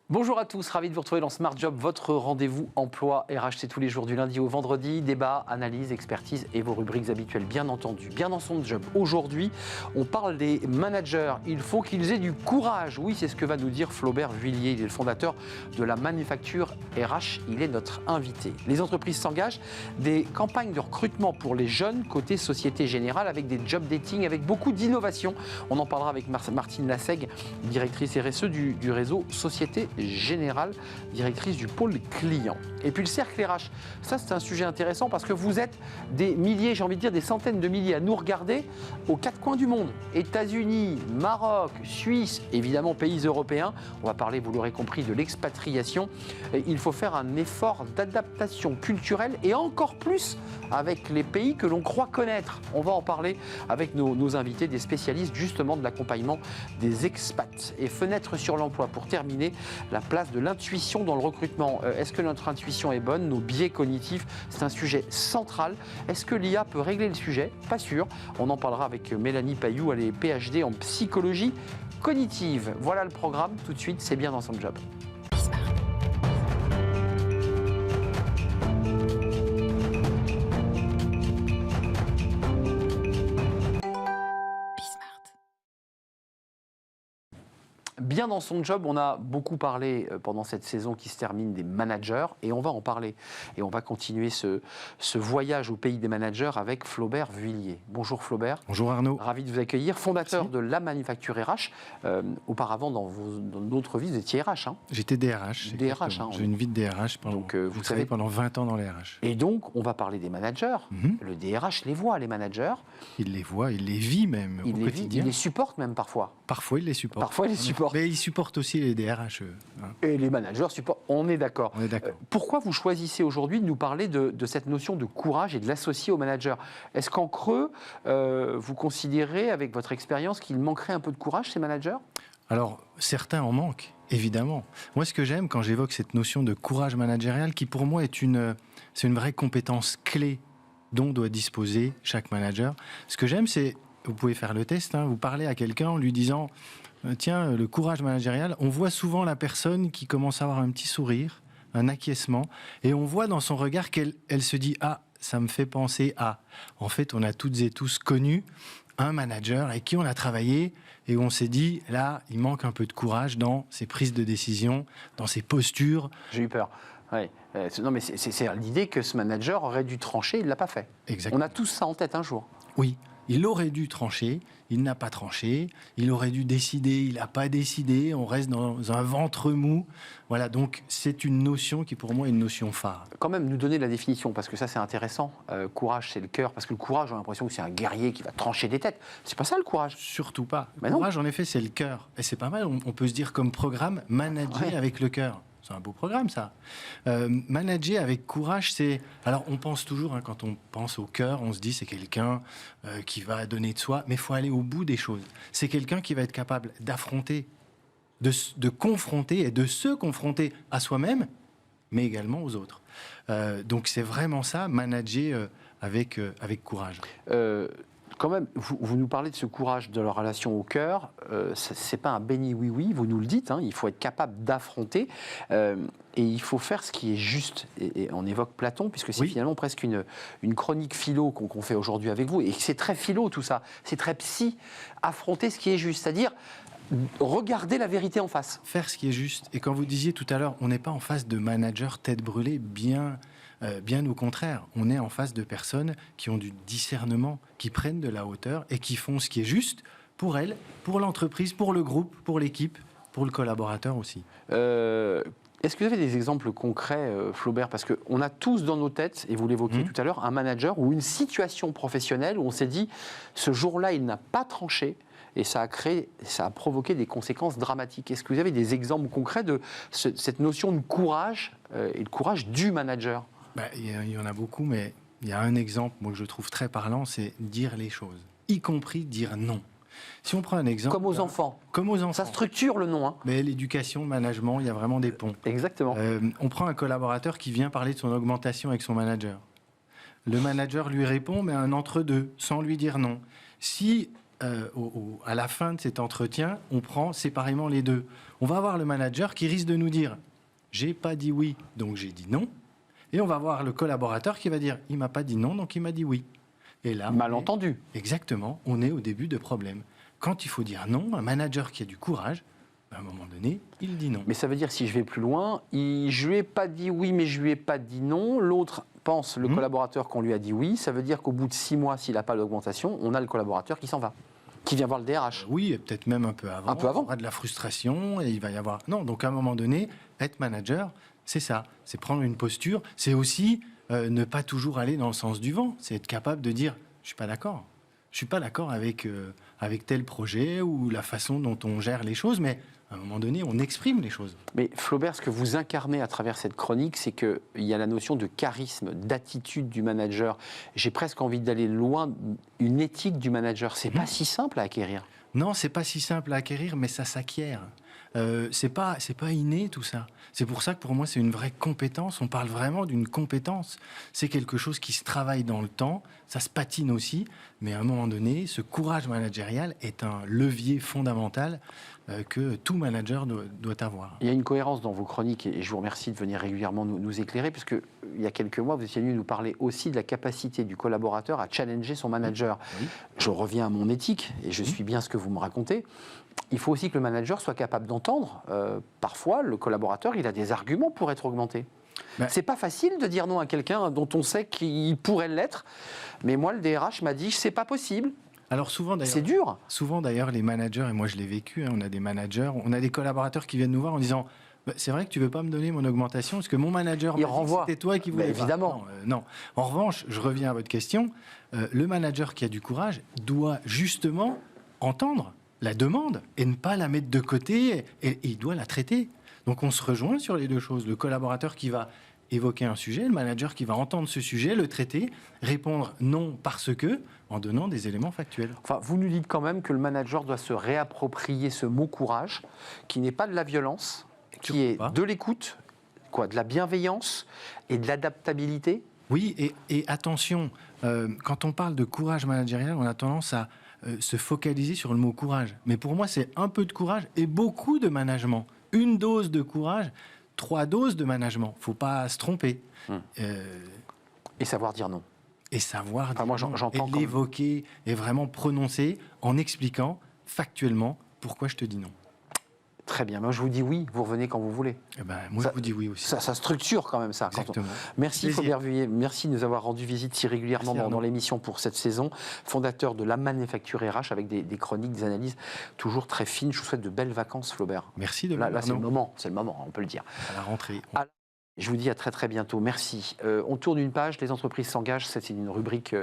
Bonjour à tous, ravi de vous retrouver dans Smart Job, votre rendez-vous emploi RH. C'est tous les jours du lundi au vendredi, débat, analyse, expertise et vos rubriques habituelles, bien entendu. Bien dans son job. Aujourd'hui, on parle des managers. Il faut qu'ils aient du courage. Oui, c'est ce que va nous dire Flaubert Vuillier. Il est le fondateur de la manufacture RH. Il est notre invité. Les entreprises s'engagent. Des campagnes de recrutement pour les jeunes côté Société Générale avec des job dating, avec beaucoup d'innovation. On en parlera avec Martine Lassègue, directrice RSE du réseau Société Générale, directrice du pôle client. Et puis le cercle RH, ça c'est un sujet intéressant parce que vous êtes des milliers, j'ai envie de dire des centaines de milliers à nous regarder aux quatre coins du monde. États-Unis, Maroc, Suisse, évidemment pays européens. On va parler, vous l'aurez compris, de l'expatriation. Il faut faire un effort d'adaptation culturelle et encore plus avec les pays que l'on croit connaître. On va en parler avec nos invités, des spécialistes justement de l'accompagnement des expats. Et fenêtre sur l'emploi pour terminer, la place de l'intuition dans le recrutement. Est-ce que notre intuition est bonne? Nos biais cognitifs, c'est un sujet central. Est-ce que l'IA peut régler le sujet? Pas sûr. On en parlera avec Mélanie Payou, elle est PhD en psychologie cognitive. Voilà le programme, tout de suite, c'est bien dans son job. Bien dans son job, on a beaucoup parlé pendant cette saison qui se termine des managers et on va en parler. Et on va continuer ce voyage au pays des managers avec Flaubert Vuillier. Bonjour Flaubert. Bonjour Arnaud. Ravi de vous accueillir, fondateur Merci. de la manufacture RH. Auparavant, dans d'autres vies, vous étiez RH. J'étais DRH. DRH, hein, j'ai une vie de DRH pendant, donc, vous savez, savez, pendant 20 ans dans les RH. Et donc, on va parler des managers. Le DRH les voit, les managers. Il les voit, il les vit même au quotidien. Il les supporte même parfois. Parfois, il les supporte. Parfois, il les supporte. Mais il supporte aussi les DRH. Et les managers supportent. On est d'accord. On est d'accord. Pourquoi vous choisissez aujourd'hui de nous parler de cette notion de courage et de l'associer aux managers? Est-ce qu'en creux, vous considérez, avec votre expérience, qu'il manquerait un peu de courage, ces managers? Alors, certains en manquent, évidemment. Moi, ce que j'aime quand j'évoque cette notion de courage managérial, qui pour moi c'est une vraie compétence clé dont doit disposer chaque manager. Ce que j'aime, c'est, vous pouvez faire le test, vous parlez à quelqu'un en lui disant tiens, le courage managérial, on voit souvent la personne qui commence à avoir un petit sourire, un acquiescement, et on voit dans son regard qu'elle se dit ah, ça me fait penser à. En fait, on a toutes et tous connu un manager avec qui on a travaillé et où on s'est dit là, il manque un peu de courage dans ses prises de décision, dans ses postures. J'ai eu peur. Ouais. Non, mais c'est l'idée que ce manager aurait dû trancher, il ne l'a pas fait. Exactement. On a tous ça en tête un jour. Oui, il aurait dû trancher, il n'a pas tranché, il aurait dû décider, il n'a pas décidé, on reste dans un ventre mou. Voilà, donc c'est une notion qui pour moi est une notion phare. Quand même, nous donner la définition, parce que ça c'est intéressant. Courage, c'est le cœur, parce que le courage, j'ai l'impression que c'est un guerrier qui va trancher des têtes. C'est pas ça le courage. Surtout pas. Mais Le non. courage, en effet, c'est le cœur. Et c'est pas mal, on peut se dire comme programme, manager avec le cœur. C'est un beau programme, ça. Manager avec courage, c'est... Alors, on pense toujours, quand on pense au cœur, on se dit c'est quelqu'un qui va donner de soi, mais il faut aller au bout des choses. C'est quelqu'un qui va être capable d'affronter, de confronter et de se confronter à soi-même, mais également aux autres. Donc, c'est vraiment ça, manager avec courage. Quand même, vous nous parlez de ce courage de la relation au cœur. C'est pas un béni oui-oui, vous nous le dites. Il faut être capable d'affronter et il faut faire ce qui est juste. Et on évoque Platon, puisque c'est finalement presque une chronique philo qu'on fait aujourd'hui avec vous. Et c'est très philo tout ça. C'est très psy. Affronter ce qui est juste, c'est-à-dire regarder la vérité en face. Faire ce qui est juste. Et quand vous disiez tout à l'heure, on n'est pas en face de managers tête brûlée, bien au contraire. On est en face de personnes qui ont du discernement, qui prennent de la hauteur et qui font ce qui est juste pour elles, pour l'entreprise, pour le groupe, pour l'équipe, pour le collaborateur aussi. Est-ce que vous avez des exemples concrets, Flaubert? Parce qu'on a tous dans nos têtes, et vous l'évoquiez tout à l'heure, un manager ou une situation professionnelle où on s'est dit, ce jour-là, il n'a pas tranché, et ça a provoqué des conséquences dramatiques. Est-ce que vous avez des exemples concrets de cette notion de courage et le courage du manager? Il y en a beaucoup, mais il y a un exemple moi, que je trouve très parlant, c'est dire les choses, y compris dire non. Si on prend un exemple... Comme aux enfants. Comme aux enfants. Ça structure le non. Mais l'éducation, le management, il y a vraiment des ponts. Exactement. On prend un collaborateur qui vient parler de son augmentation avec son manager. Le manager lui répond, mais un entre-deux, sans lui dire non. Si à la fin de cet entretien, on prend séparément les deux. On va avoir le manager qui risque de nous dire « j'ai pas dit oui, donc j'ai dit non ». Et on va voir le collaborateur qui va dire « il m'a pas dit non, donc il m'a dit oui ». Et là, malentendu. Exactement, on est au début de problème. Quand il faut dire non, un manager qui a du courage, à un moment donné, il dit non. Mais ça veut dire, si je vais plus loin, je lui ai pas dit oui, mais je lui ai pas dit non. L'autre pense, le collaborateur, qu'on lui a dit oui. Ça veut dire qu'au bout de 6 mois, s'il n'a pas d'augmentation, on a le collaborateur qui s'en va, qui vient voir le DRH. Oui, et peut-être même un peu avant. Un peu avant. Il y aura de la frustration et il va y avoir... Non, donc à un moment donné, être manager, c'est ça. C'est prendre une posture. C'est aussi ne pas toujours aller dans le sens du vent. C'est être capable de dire, je suis pas d'accord. Je suis pas d'accord avec tel projet ou la façon dont on gère les choses, mais à un moment donné, on exprime les choses. Mais Flaubert, ce que vous incarnez à travers cette chronique, c'est qu'il y a la notion de charisme, d'attitude du manager. J'ai presque envie d'aller loin, une éthique du manager. C'est pas si simple à acquérir. Non, c'est pas si simple à acquérir, mais ça s'acquiert. C'est pas inné tout ça. C'est pour ça que pour moi c'est une vraie compétence. On parle vraiment d'une compétence. C'est quelque chose qui se travaille dans le temps. Ça se patine aussi, mais à un moment donné, ce courage managérial est un levier fondamental que tout manager doit avoir. Il y a une cohérence dans vos chroniques et je vous remercie de venir régulièrement nous éclairer, puisque il y a quelques mois, vous étiez venu nous parler aussi de la capacité du collaborateur à challenger son manager. Oui. Je reviens à mon éthique et je suis bien ce que vous me racontez. Il faut aussi que le manager soit capable d'entendre. Parfois, le collaborateur, il a des arguments pour être augmenté. C'est pas facile de dire non à quelqu'un dont on sait qu'il pourrait l'être, mais moi, le DRH m'a dit, c'est pas possible. Alors souvent d'ailleurs, c'est dur. Souvent d'ailleurs, les managers, et moi je l'ai vécu, on a des managers, on a des collaborateurs qui viennent nous voir en disant c'est vrai que tu veux pas me donner mon augmentation parce que mon manager m'a dit que c'était toi qui voulais. Évidemment. Non. En revanche, je reviens à votre question. Le manager qui a du courage doit justement entendre la demande et ne pas la mettre de côté et il doit la traiter. Donc on se rejoint sur les deux choses. Le collaborateur qui va évoquer un sujet, le manager qui va entendre ce sujet, le traiter, répondre non parce que, en donnant des éléments factuels. Enfin, vous nous dites quand même que le manager doit se réapproprier ce mot courage, qui n'est pas de la violence, qui est de l'écoute, de la bienveillance et de l'adaptabilité. Oui, et attention, quand on parle de courage managérial, on a tendance à se focaliser sur le mot courage. Mais pour moi, c'est un peu de courage et beaucoup de management. Une dose de courage, 3 doses de management. Il ne faut pas se tromper. Et savoir dire non. Et savoir dire moi, non. J'entends et l'évoquer et vraiment prononcer en expliquant factuellement pourquoi je te dis non. Très bien. Moi, je vous dis oui, vous revenez quand vous voulez. Moi, je vous dis oui aussi. Ça structure quand même ça. Exactement. Merci Flaubert Vuillet. Merci de nous avoir rendu visite si régulièrement dans l'émission pour cette saison. Fondateur de La Manufacture RH avec des chroniques, des analyses toujours très fines. Je vous souhaite de belles vacances, Flaubert. Merci de là, c'est le moment, on peut le dire. À la rentrée. Je vous dis à très très bientôt. Merci. On tourne une page, les entreprises s'engagent. C'est une rubrique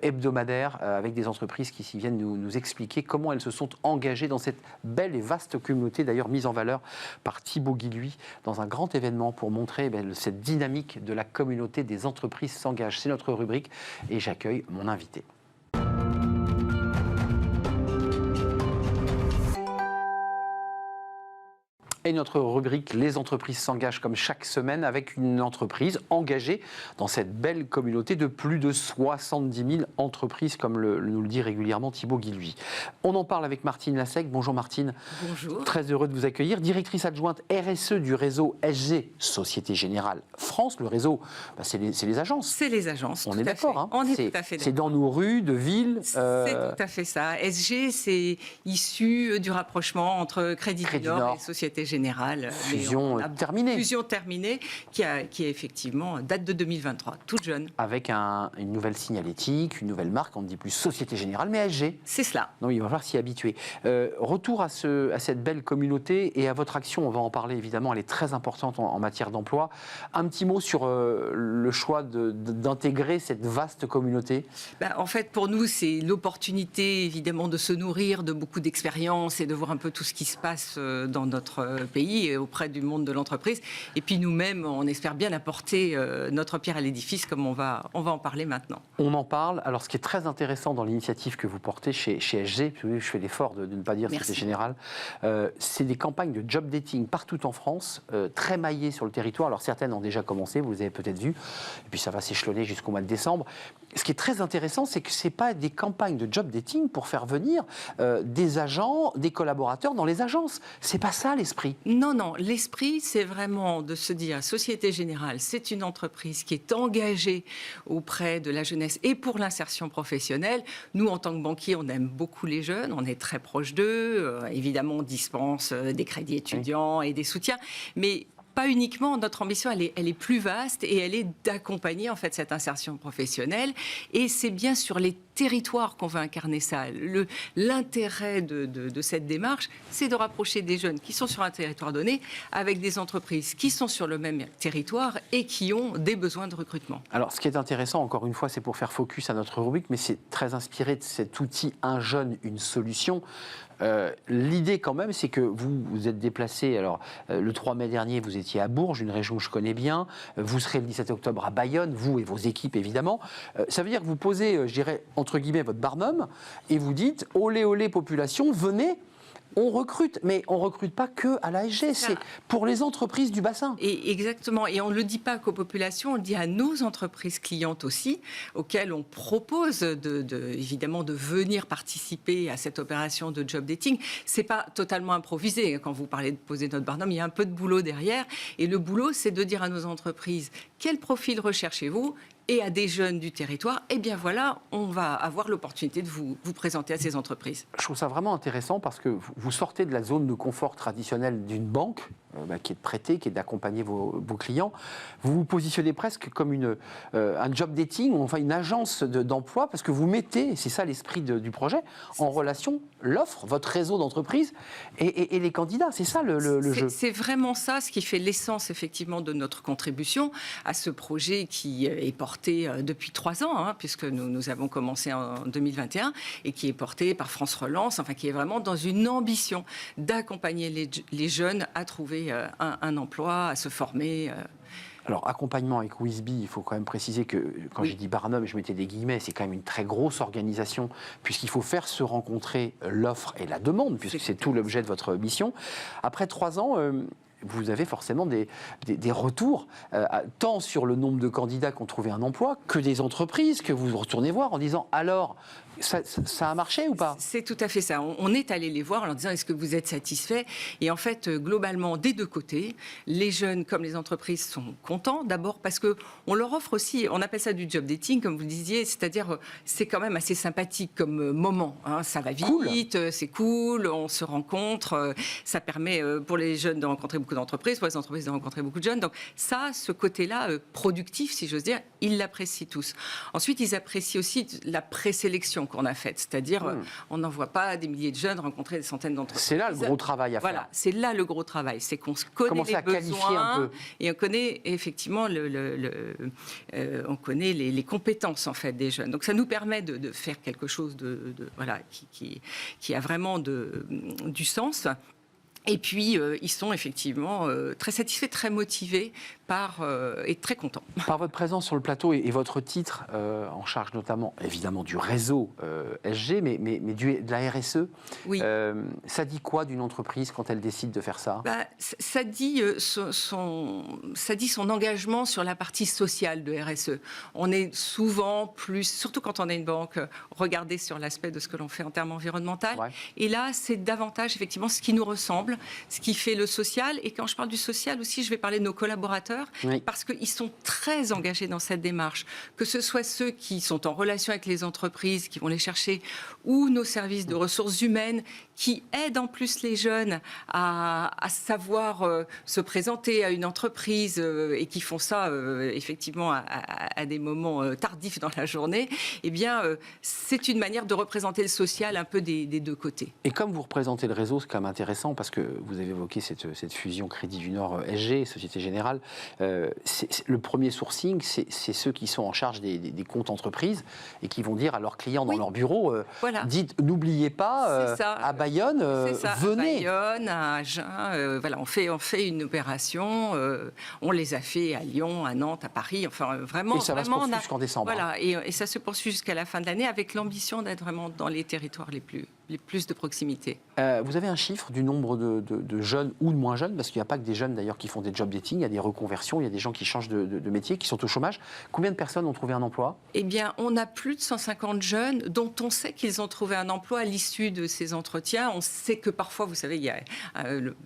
hebdomadaire avec des entreprises qui viennent nous expliquer comment elles se sont engagées dans cette belle et vaste communauté, d'ailleurs mise en valeur par Thibaut Guilhuy dans un grand événement pour montrer cette dynamique de la communauté des entreprises s'engagent. C'est notre rubrique et j'accueille mon invité. Et notre rubrique « Les entreprises s'engagent » comme chaque semaine avec une entreprise engagée dans cette belle communauté de plus de 70 000 entreprises, comme nous le dit régulièrement Thibaut Guilhuy. On en parle avec Martine Lassec. Bonjour Martine. Bonjour. Très heureux de vous accueillir. Directrice adjointe RSE du réseau SG, Société Générale France. Le réseau, c'est les agences. C'est les agences, on est d'accord. Hein. On est tout à fait d'accord. C'est dans nos rues, de villes. C'est tout à fait ça. SG, c'est issu du rapprochement entre Crédit du Nord et Société Générale. Fusion terminée. Fusion terminée, qui est effectivement date de 2023, toute jeune. Avec une nouvelle signalétique, une nouvelle marque, on ne dit plus Société Générale, mais SG. C'est cela. Donc il va falloir s'y habituer. Retour à cette belle communauté et à votre action, on va en parler évidemment, elle est très importante en matière d'emploi. Un petit mot sur le choix d'intégrer cette vaste communauté. En fait, pour nous, c'est l'opportunité évidemment de se nourrir de beaucoup d'expériences et de voir un peu tout ce qui se passe dans notre pays et auprès du monde de l'entreprise. Et puis nous-mêmes, on espère bien apporter notre pierre à l'édifice, comme on va en parler maintenant. On en parle. Alors, ce qui est très intéressant dans l'initiative que vous portez chez SG, je fais l'effort de ne pas dire Société Générale, c'est des campagnes de job dating partout en France, très maillées sur le territoire. Alors, certaines ont déjà commencé, vous avez peut-être vu, et puis ça va s'échelonner jusqu'au mois de décembre. ce qui est très intéressant, c'est que ce n'est pas des campagnes de job dating pour faire venir des agents, des collaborateurs dans les agences. Ce n'est pas ça l'esprit. Non, non. L'esprit, c'est vraiment de se dire, Société Générale, c'est une entreprise qui est engagée auprès de la jeunesse et pour l'insertion professionnelle. Nous, en tant que banquiers, on aime beaucoup les jeunes, on est très proche d'eux. Évidemment, on dispense des crédits étudiants et des soutiens. Mais pas uniquement, notre ambition, elle est plus vaste et elle est d'accompagner en fait cette insertion professionnelle. Et c'est bien sur les territoires qu'on veut incarner ça. L'intérêt de cette démarche, c'est de rapprocher des jeunes qui sont sur un territoire donné avec des entreprises qui sont sur le même territoire et qui ont des besoins de recrutement. Alors, ce qui est intéressant, encore une fois, c'est pour faire focus à notre rubrique, mais c'est très inspiré de cet outil « Un jeune, une solution ». L'idée quand même, c'est que vous vous êtes déplacé, alors le 3 mai dernier, vous étiez à Bourges, une région que je connais bien, vous serez le 17 octobre à Bayonne, vous et vos équipes évidemment. Ça veut dire que vous posez, je dirais, entre guillemets, votre barnum, et vous dites, olé, olé, population, venez, on recrute, mais on ne recrute pas que à l'ASG, c'est pour les entreprises du bassin. Et exactement, et on ne le dit pas qu'aux populations, on le dit à nos entreprises clientes aussi, auxquelles on propose évidemment de venir participer à cette opération de job dating. Ce n'est pas totalement improvisé. Quand vous parlez de poser notre barnum, il y a un peu de boulot derrière. Et le boulot, c'est de dire à nos entreprises, quel profil recherchez-vous ? Et à des jeunes du territoire, eh bien voilà, on va avoir l'opportunité de vous présenter à ces entreprises. Je trouve ça vraiment intéressant parce que vous sortez de la zone de confort traditionnelle d'une banque, qui est de prêter, qui est d'accompagner vos clients. Vous vous positionnez presque comme un job dating, ou enfin une agence d'emploi, parce que vous mettez, et c'est ça l'esprit du projet, en relation l'offre, votre réseau d'entreprise et les candidats. C'est ça le jeu. C'est vraiment ça, ce qui fait l'essence effectivement de notre contribution à ce projet qui est porté depuis 3 ans, puisque nous avons commencé en 2021, et qui est porté par France Relance, enfin qui est vraiment dans une ambition d'accompagner les jeunes à trouver un emploi, à se former. Alors, accompagnement avec Wisby, il faut quand même préciser que, quand j'ai dit Barnum, je mettais des guillemets, c'est quand même une très grosse organisation, puisqu'il faut faire se rencontrer l'offre et la demande, puisque c'est tout l'objet de votre mission. Après 3 ans, vous avez forcément des retours, tant sur le nombre de candidats qui ont trouvé un emploi, que des entreprises que vous retournez voir en disant « alors ». Ça a marché ou pas ? C'est tout à fait ça. On est allé les voir en leur disant est-ce que vous êtes satisfaits ? Et en fait, globalement, des deux côtés, les jeunes comme les entreprises sont contents. D'abord parce qu'on leur offre aussi, on appelle ça du job dating, comme vous le disiez, c'est-à-dire c'est quand même assez sympathique comme moment. Ça va vite, c'est cool, on se rencontre. Ça permet pour les jeunes de rencontrer beaucoup d'entreprises, pour les entreprises de rencontrer beaucoup de jeunes. Donc ça, ce côté-là, productif, si j'ose dire, ils l'apprécient tous. Ensuite, ils apprécient aussi la présélection qu'on a faite, c'est-à-dire on n'envoie pas des milliers de jeunes rencontrer des centaines d'entreprises. C'est là le gros travail à faire. Voilà, c'est là le gros travail, c'est qu'on se connaît les besoins un peu. Et on connaît effectivement on connaît les compétences en fait des jeunes. Donc ça nous permet de faire quelque chose voilà qui a vraiment du sens. Et puis, ils sont effectivement très satisfaits, très motivés et très contents. Par votre présence sur le plateau et votre titre, en charge notamment, évidemment, du réseau SG, mais de la RSE, oui. Ça dit quoi d'une entreprise quand elle décide de faire ça ? Ça dit son engagement sur la partie sociale de RSE. On est souvent plus, surtout quand on est une banque, regardé sur l'aspect de ce que l'on fait en termes environnementaux. Ouais. Et là, c'est davantage effectivement ce qui nous ressemble, ce qui fait le social. Et quand je parle du social aussi, je vais parler de nos collaborateurs, oui. Parce qu'ils sont très engagés dans cette démarche. Que ce soit ceux qui sont en relation avec les entreprises, qui vont les chercher, ou nos services de ressources humaines, qui aident en plus les jeunes à savoir se présenter à une entreprise et qui font ça effectivement à des moments tardifs dans la journée, eh bien, c'est une manière de représenter le social un peu des deux côtés. Et comme vous représentez le réseau, c'est quand même intéressant parce que vous avez évoqué cette fusion Crédit du Nord SG, Société Générale. Le premier sourcing, c'est ceux qui sont en charge des comptes entreprises et qui vont dire à leurs clients dans leur bureau, voilà. Dites, n'oubliez pas, à Bayonne, venez. À Bayonne, à Agen, voilà, on fait une opération, on les a fait à Lyon, à Nantes, à Paris, enfin vraiment. Et ça va se poursuivre jusqu'en décembre. Voilà, et ça se poursuit jusqu'à la fin de l'année avec l'ambition d'être vraiment dans les territoires les plus plus de proximité. Vous avez un chiffre du nombre de jeunes ou de moins jeunes, parce qu'il n'y a pas que des jeunes d'ailleurs qui font des job dating, il y a des reconversions, il y a des gens qui changent de métier, qui sont au chômage. Combien de personnes ont trouvé un emploi? Eh bien, on a plus de 150 jeunes dont on sait qu'ils ont trouvé un emploi à l'issue de ces entretiens. On sait que parfois, vous savez,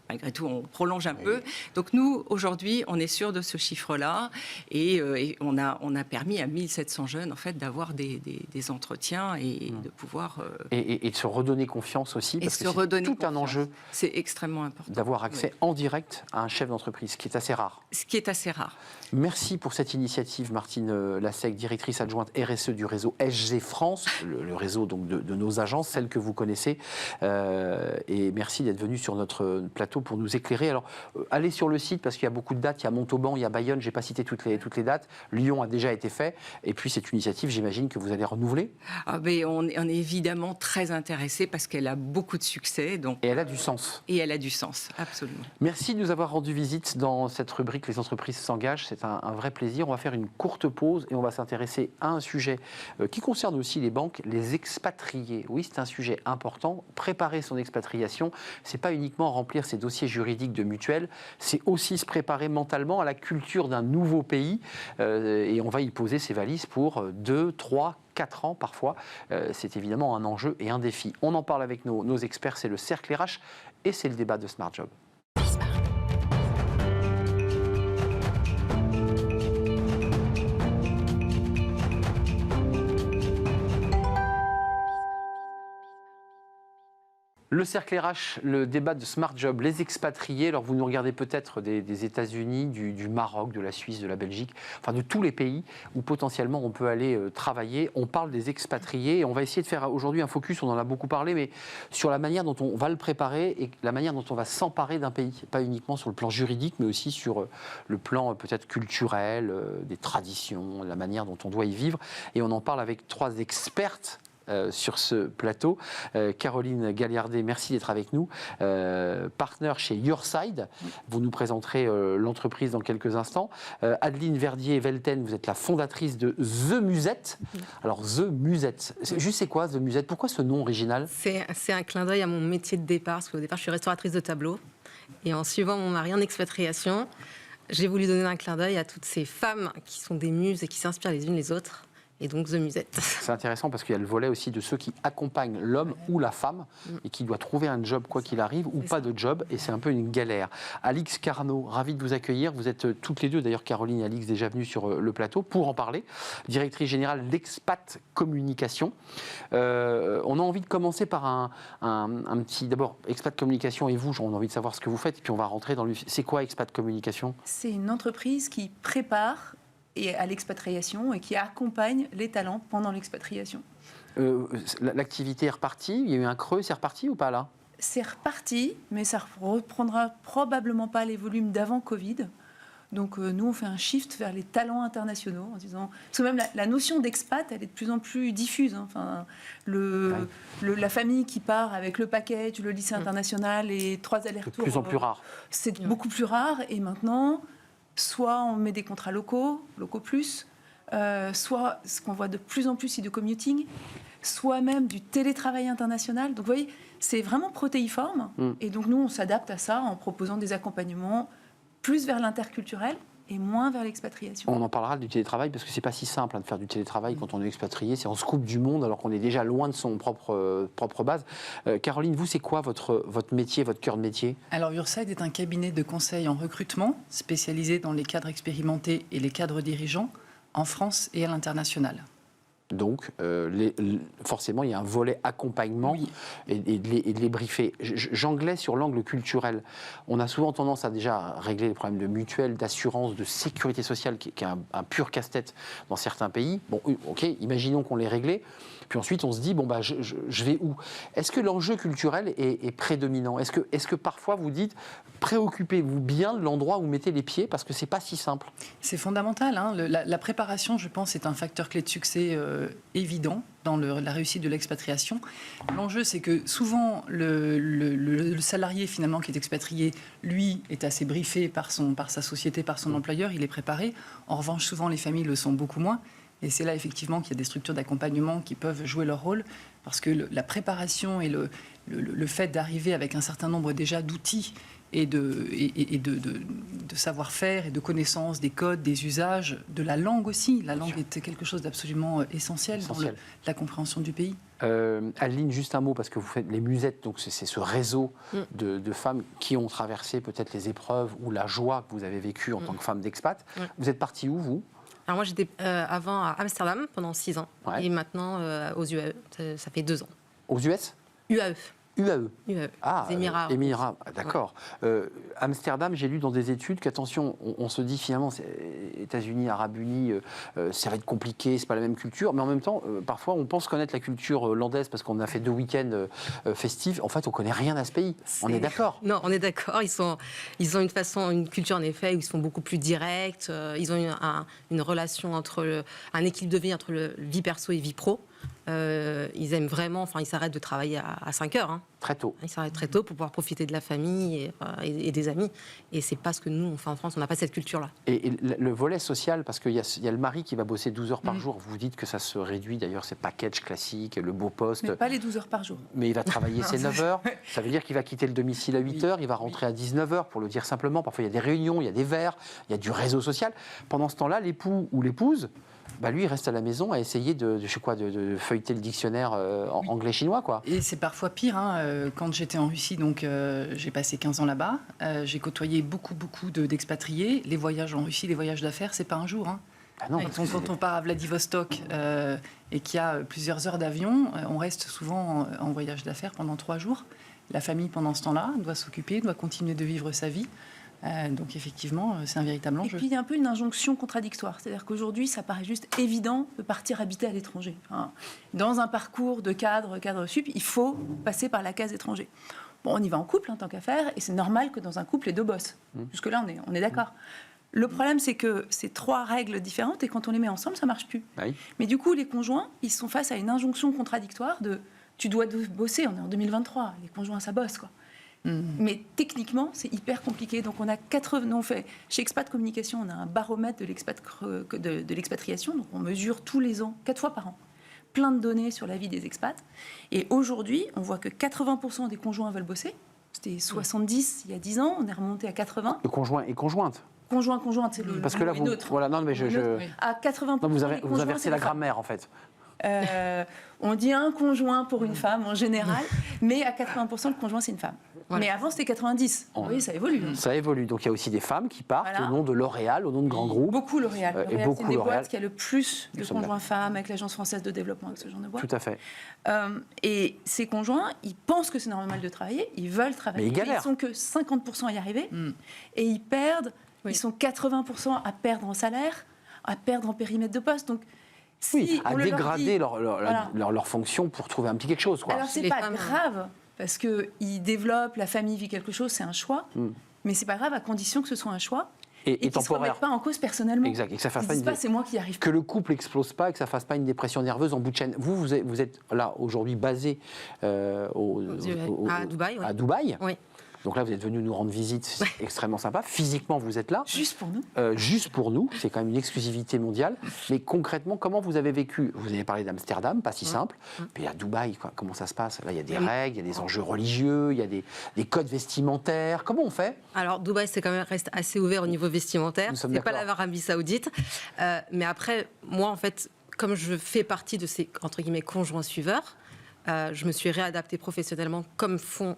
malgré tout, on prolonge un peu. Donc nous, aujourd'hui, on est sûr de ce chiffre-là et on a permis à 1700 jeunes en fait, d'avoir des entretiens et de pouvoir... Et de se redonner confiance aussi, parce que c'est tout un enjeu. C'est extrêmement important. D'avoir accès en direct à un chef d'entreprise, ce qui est assez rare. Ce qui est assez rare. Merci pour cette initiative, Martine Lassec, directrice adjointe RSE du réseau SG France, le réseau donc de nos agences, celles que vous connaissez. Et merci d'être venu sur notre plateau pour nous éclairer. Alors, allez sur le site, parce qu'il y a beaucoup de dates. Il y a Montauban, il y a Bayonne, je n'ai pas cité toutes les dates. Lyon a déjà été fait. Et puis, cette initiative, j'imagine que vous allez renouveler. On est évidemment très intéressé parce qu'elle a beaucoup de succès. Donc... Et elle a du sens. Et elle a du sens, absolument. Merci de nous avoir rendu visite dans cette rubrique Les entreprises s'engagent. C'est un vrai plaisir. On va faire une courte pause et on va s'intéresser à un sujet qui concerne aussi les banques, les expatriés. Oui, c'est un sujet important. Préparer son expatriation, c'est pas uniquement remplir ses dossiers juridiques de mutuelle, c'est aussi se préparer mentalement à la culture d'un nouveau pays. Et on va y poser ses valises pour 2, 3, 4 ans parfois. C'est évidemment un enjeu et un défi. On en parle avec nos experts, c'est le Cercle RH et c'est le débat de Smart Job. Le Cercle RH, le débat de Smart Job, les expatriés. Alors vous nous regardez peut-être des États-Unis, du Maroc, de la Suisse, de la Belgique, enfin de tous les pays où potentiellement on peut aller travailler. On parle des expatriés et on va essayer de faire aujourd'hui un focus, on en a beaucoup parlé, mais sur la manière dont on va le préparer et la manière dont on va s'emparer d'un pays. Pas uniquement sur le plan juridique, mais aussi sur le plan peut-être culturel, des traditions, la manière dont on doit y vivre. Et on en parle avec 3 expertes sur ce plateau. Caroline Galliardet, merci d'être avec nous. Partenaire chez Yourside, vous nous présenterez l'entreprise dans quelques instants. Adeline Verdier-Velten, vous êtes la fondatrice de The Musette. Alors The Musette, c'est quoi The Musette? Pourquoi ce nom original? C'est un clin d'œil à mon métier de départ, parce qu'au départ je suis restauratrice de tableaux. Et en suivant mon mari en expatriation, j'ai voulu donner un clin d'œil à toutes ces femmes qui sont des muses et qui s'inspirent les unes les autres. Et donc The Musette. C'est intéressant parce qu'il y a le volet aussi de ceux qui accompagnent l'homme ou la femme et qui doit trouver un job quoi qu'il arrive ou pas de job, et c'est un peu une galère. Alix Carnot, ravi de vous accueillir. Vous êtes toutes les deux, d'ailleurs Caroline et Alix, déjà venues sur le plateau pour en parler. Directrice générale d'Expat Communication. On a envie de commencer par un petit... D'abord, Expat Communication et vous, on a envie de savoir ce que vous faites et puis on va rentrer dans le... C'est quoi Expat Communication? C'est une entreprise qui prépare et à l'expatriation et qui accompagne les talents pendant l'expatriation. L'activité est repartie? Il y a eu un creux, c'est reparti ou pas là? C'est reparti, mais ça ne reprendra probablement pas les volumes d'avant Covid. Donc nous, on fait un shift vers les talents internationaux en disant... Parce que même la notion d'expat, elle est de plus en plus diffuse. Hein. Enfin, la famille qui part avec le package, le lycée international et 3 allers-retours... C'est de plus en plus rare. C'est beaucoup plus rare. Et maintenant... Soit on met des contrats locaux plus, soit ce qu'on voit de plus en plus, c'est du commuting, soit même du télétravail international. Donc vous voyez, c'est vraiment protéiforme. Et donc nous, on s'adapte à ça en proposant des accompagnements plus vers l'interculturel et moins vers l'expatriation. On en parlera du télétravail parce que c'est pas si simple de faire du télétravail quand on est expatrié. C'est on se coupe du monde alors qu'on est déjà loin de son propre base. Caroline, vous, c'est quoi votre métier, votre cœur de métier? Alors Yourside est un cabinet de conseil en recrutement spécialisé dans les cadres expérimentés et les cadres dirigeants en France et à l'international. Donc, forcément, il y a un volet accompagnement et de les briefer. J'anglais sur l'angle culturel. On a souvent tendance à déjà régler les problèmes de mutuelle, d'assurance, de sécurité sociale, qui est un pur casse-tête dans certains pays. Bon, ok, imaginons qu'on les réglait. Puis ensuite, on se dit, bon, bah, je vais où? Est-ce que l'enjeu culturel est prédominant? Est-ce que parfois vous dites, préoccupez-vous bien de l'endroit où vous mettez les pieds, parce que c'est pas si simple? C'est fondamental. Hein. La préparation, je pense, est un facteur clé de succès évident dans la réussite de l'expatriation. L'enjeu, c'est que souvent, le salarié, finalement, qui est expatrié, lui, est assez briefé par sa société, par son employeur, il est préparé. En revanche, souvent, les familles le sont beaucoup moins. Et c'est là effectivement qu'il y a des structures d'accompagnement qui peuvent jouer leur rôle, parce que la préparation et le fait d'arriver avec un certain nombre déjà d'outils et de savoir-faire et de connaissances des codes, des usages, de la langue aussi. La langue est quelque chose d'absolument essentiel dans la compréhension du pays. Adeline, juste un mot, parce que vous faites les musettes, donc c'est ce réseau de femmes qui ont traversé peut-être les épreuves ou la joie que vous avez vécue en tant que femme d'expat. Vous êtes partie où, vous ? Alors moi, j'étais avant à Amsterdam pendant 6 ans. Ouais. Et maintenant aux UAE. Ça fait 2 ans. Aux US ? UAE. UAE. Les Émirats. Émirats, d'accord. Amsterdam, j'ai lu dans des études qu'attention, on se dit finalement, États-Unis, Arabes Unis, ça va être compliqué, c'est pas la même culture, mais en même temps, parfois on pense connaître la culture hollandaise parce qu'on a fait 2 week-ends festifs. En fait, on connaît rien à ce pays. On est d'accord ? Non, on est d'accord. Ils ont une culture en effet où ils sont beaucoup plus directs. Ils ont une relation un équilibre de vie entre vie perso et vie pro. Ils aiment vraiment, enfin ils s'arrêtent de travailler à 5 heures. Hein. Très tôt. Ils s'arrêtent très tôt pour pouvoir profiter de la famille et des amis. Et c'est pas ce que nous on fait en France, on n'a pas cette culture-là. Et le volet social, parce qu'il y a le mari qui va bosser 12 heures par jour, vous dites que ça se réduit, d'ailleurs c'est package classique, le beau poste. Mais pas les 12 heures par jour. Mais il va travailler ses 9 heures, ça veut dire qu'il va quitter le domicile à 8 heures, il va rentrer à 19 heures, pour le dire simplement. Parfois il y a des réunions, il y a des verres, il y a du réseau social. Pendant ce temps-là, l'époux ou l'épouse, lui, il reste à la maison à essayer de feuilleter le dictionnaire anglais-chinois, quoi. Et c'est parfois pire. Hein. Quand j'étais en Russie, donc j'ai passé 15 ans là-bas. J'ai côtoyé beaucoup d'expatriés. Les voyages en Russie, les voyages d'affaires, c'est pas un jour. Hein. Ah non, Quand on part à Vladivostok et qu'il y a plusieurs heures d'avion, on reste souvent en voyage d'affaires pendant 3 jours. La famille, pendant ce temps-là, doit s'occuper, doit continuer de vivre sa vie. Donc effectivement, c'est un véritable enjeu. Et puis il y a un peu une injonction contradictoire. C'est-à-dire qu'aujourd'hui, ça paraît juste évident de partir habiter à l'étranger. Enfin, dans un parcours de cadre sup, il faut passer par la case étranger. Bon, on y va en couple, tant qu'à faire, et c'est normal que dans un couple, les 2 bossent. Jusque-là, on est d'accord. Le problème, c'est que c'est 3 règles différentes, et quand on les met ensemble, ça ne marche plus. Oui. Mais du coup, les conjoints, ils sont face à une injonction contradictoire de « tu dois bosser », on est en 2023, les conjoints, ça bosse, quoi. Mais techniquement, c'est hyper compliqué. Donc, chez Expat Communication, on a un baromètre de l'expatriation. Donc, on mesure tous les ans, 4 fois par an, plein de données sur la vie des expats. Et aujourd'hui, on voit que 80% des conjoints veulent bosser. C'était 70 il y a 10 ans. On est remonté à 80. Le conjoint et conjointe. Conjointe, c'est le. Parce que là, vous. Neutre. Voilà, non, mais À 80%. Non, vous conjoints, inversez c'est la les femmes. grammaire, en fait. On dit un conjoint pour une femme en général, mais à 80%, le conjoint, c'est une femme. Voilà. Mais avant, c'était 90. Vous voyez, ça évolue. Ça évolue. Donc, il y a aussi des femmes qui partent au nom de L'Oréal, au nom de grands groupes. Beaucoup L'Oréal. Et beaucoup c'est une des L'Oréal. boîtes qui a le plus de Nous sommes conjoints femmes avec l'Agence française de développement, avec ce genre de boîte. Tout à fait. Et ces conjoints, ils pensent que c'est normal de travailler, ils veulent travailler. Mais ils galèrent. Ils sont que 50% à y arriver, et ils perdent. Oui. Ils sont 80% à perdre en salaire, à perdre en périmètre de poste. Donc, si à on le leur dégrader dit- leur fonction pour trouver un petit quelque chose, quoi. Alors, c'est Les pas femmes, grave, parce qu'ils développent, la famille vit quelque chose, c'est un choix. Mais c'est pas grave à condition que ce soit un choix et qu'ils ne se temporaire. remettent pas en cause personnellement. Exact. Et que ça fasse Ils pas disent une... pas, c'est moi qui y arrive. Que le couple explose pas et que ça fasse pas une dépression nerveuse en bout de chaîne. Vous êtes là aujourd'hui basé à Dubaï. Oui. à Dubaï. Oui. Donc là, vous êtes venu nous rendre visite, c'est extrêmement sympa. Physiquement, vous êtes là. Juste pour nous. Juste pour nous, c'est quand même une exclusivité mondiale. Mais concrètement, comment vous avez vécu? Vous avez parlé d'Amsterdam, pas si simple. Puis à Dubaï, comment ça se passe? Là, il y a des règles, il y a des enjeux religieux, il y a des codes vestimentaires. Comment on fait? Alors Dubaï, c'est quand même reste assez ouvert au niveau vestimentaire. Nous sommes C'est pas d'accord. l'Arabie Saoudite. Mais après, moi, en fait, comme je fais partie de ces entre guillemets conjoints suiveurs. Je me suis réadaptée professionnellement comme font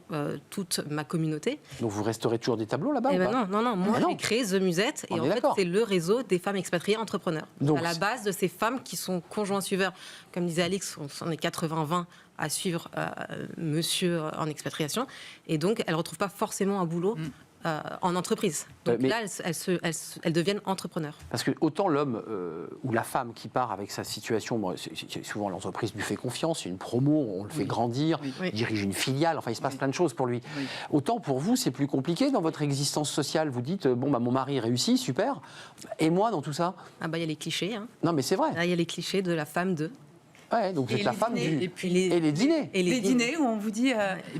toute ma communauté. Donc vous resterez toujours des tableaux là-bas Eh ou ben pas? non. Moi, Ah non. j'ai créé The Musette et On en est fait, d'accord. c'est le réseau des femmes expatriées entrepreneurs. Donc, à la base de ces femmes qui sont conjoints suiveurs. Comme disait Alix, on est 80-20 à suivre monsieur en expatriation. Et donc, elles ne retrouvent pas forcément un boulot en entreprise. Donc Mais- là, elles deviennent entrepreneurs. Parce que autant l'homme ou la femme qui part avec sa situation, bon, c'est souvent l'entreprise lui fait confiance, c'est une promo, on le fait grandir, Oui. il dirige une filiale, enfin il se passe plein de choses pour lui. Oui. Autant pour vous, c'est plus compliqué dans votre existence sociale. Vous dites, mon mari réussit, super, et moi dans tout ça? Ah bah il y a les clichés. Hein. Non mais c'est vrai. Là, il y a les clichés de la femme de. Ouais, donc vous Et êtes la les femme dîners, du... et puis Et les dîners. Et Les dîners où on vous dit